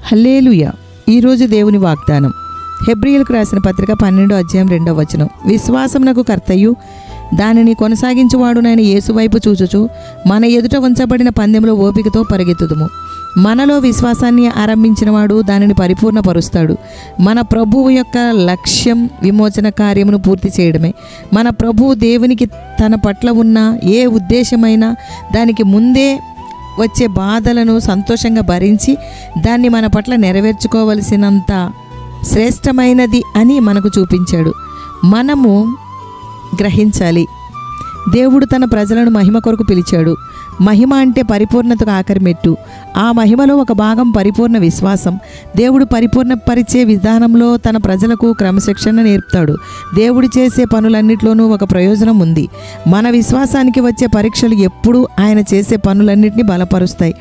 హల్లెలూయా. ఈరోజు దేవుని వాగ్దానం హెబ్రీయులకు రాసిన పత్రిక 12:2 విశ్వాసమునకు కర్తయు దానిని కొనసాగించువాడునైన యేసు వైపు చూచుచు మన ఎదుట ఉంచబడిన పందెంలో ఓపికతో పరిగెత్తుదుము. మనలో విశ్వాసాన్ని ఆరంభించినవాడు దానిని పరిపూర్ణపరుస్తాడు. మన ప్రభువు యొక్క లక్ష్యం విమోచన కార్యమును పూర్తి చేయడమే. మన ప్రభువు దేవునికి తన పట్ల ఉన్న ఏ ఉద్దేశమైనా దానికి ముందే వచ్చే బాధలను సంతోషంగా భరించి దాన్ని మన పట్ల నెరవేర్చుకోవలసినంత శ్రేష్టమైనది అని మనకు చూపించాడు. మనము గ్రహించాలి. దేవుడు తన ప్రజలను మహిమ కొరకు పిలిచాడు. మహిమ అంటే పరిపూర్ణతకు ఆఖరి మెట్టు. ఆ మహిమలో ఒక భాగం పరిపూర్ణ విశ్వాసం. దేవుడు పరిపూర్ణపరిచే విధానంలో తన ప్రజలకు క్రమశిక్షణ నేర్పుతాడు. దేవుడు చేసే పనులన్నిటిలోనూ ఒక ప్రయోజనం ఉంది. మన విశ్వాసానికి వచ్చే పరీక్షలు ఎప్పుడూ ఆయన చేసే పనులన్నిటినీ బలపరుస్తాయి.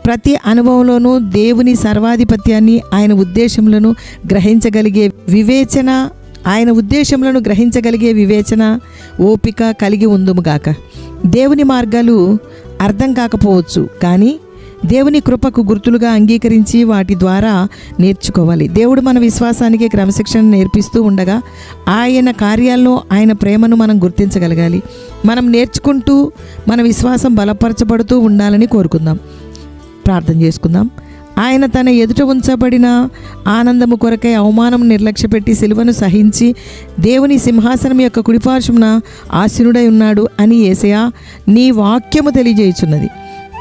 ప్రతి అనుభవంలోనూ దేవుని సర్వాధిపత్యాన్ని, ఆయన ఉద్దేశములను గ్రహించగలిగే వివేచన ఓపిక కలిగి ఉందుముగాక. దేవుని మార్గాలు అర్థం కాకపోవచ్చు, కానీ దేవుని కృపకు గుర్తులుగా అంగీకరించి వాటి ద్వారా నేర్చుకోవాలి. దేవుడు మన విశ్వాసానికి క్రమశిక్షణ నేర్పిస్తూ ఉండగా ఆయన కార్యాల్లో ఆయన ప్రేమను మనం గుర్తించగలగాలి. మనం నేర్చుకుంటూ మన విశ్వాసం బలపరచబడుతూ ఉండాలని కోరుకుందాం. ప్రార్థన చేసుకుందాం. ఆయన తన ఎదుట ఉంచబడిన ఆనందము కొరకై అవమానం నిర్లక్ష్యపెట్టి సిలువను సహించి దేవుని సింహాసనం యొక్క కుడిపార్శ్వమున ఆసీనుడై ఉన్నాడు అని యేసయ్యా నీ వాక్యము తెలియజేయుచున్నది.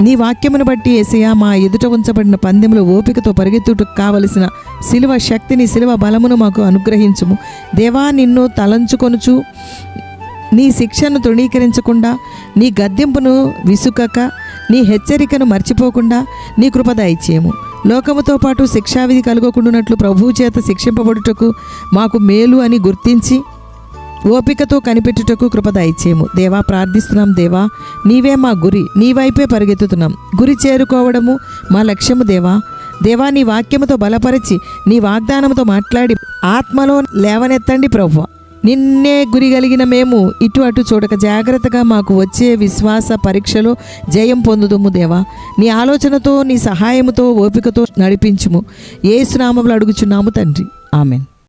నీ వాక్యమును బట్టి యేసయ్యా మా ఎదుట ఉంచబడిన పందెములో ఓపికతో పరిగెత్తుటకు కావలసిన సిలువ శక్తిని, సిలువ బలమును మాకు అనుగ్రహించుము. దేవా, నిన్ను తలంచుకొనుచు నీ శిక్షను తృణీకరించకుండా, నీ గద్దింపును విసుకక, నీ హెచ్చరికను మర్చిపోకుండా నీ కృప దయచేయము. లోకముతో పాటు శిక్షావిధి కలుగకుండానట్లు ప్రభువు చేత శిక్షింపబడుటకు మాకు మేలు అని గుర్తించి ఓపికతో కనిపెట్టుటకు కృప దయచేయము. దేవా, ప్రార్థిస్తున్నాం. దేవా, నీవే మా గురి, నీ వైపే పరిగెత్తుతున్నాం. గురి చేరుకోవడము మా లక్ష్యము. దేవా, నీ వాక్యముతో బలపరిచి నీ వాగ్దానముతో మాట్లాడి ఆత్మలో లేవనెత్తండి ప్రభువా. నిన్నే గురి కలిగిన మేము ఇటు అటు చూడక జాగ్రత్తగా మాకు వచ్చే విశ్వాస పరీక్షలో జయం పొందుదుము. దేవా, నీ ఆలోచనతో, నీ సహాయముతో, ఓపికతో నడిపించుము. యేసు నామములో అడుగుచున్నాము తండ్రి. ఆమెన్.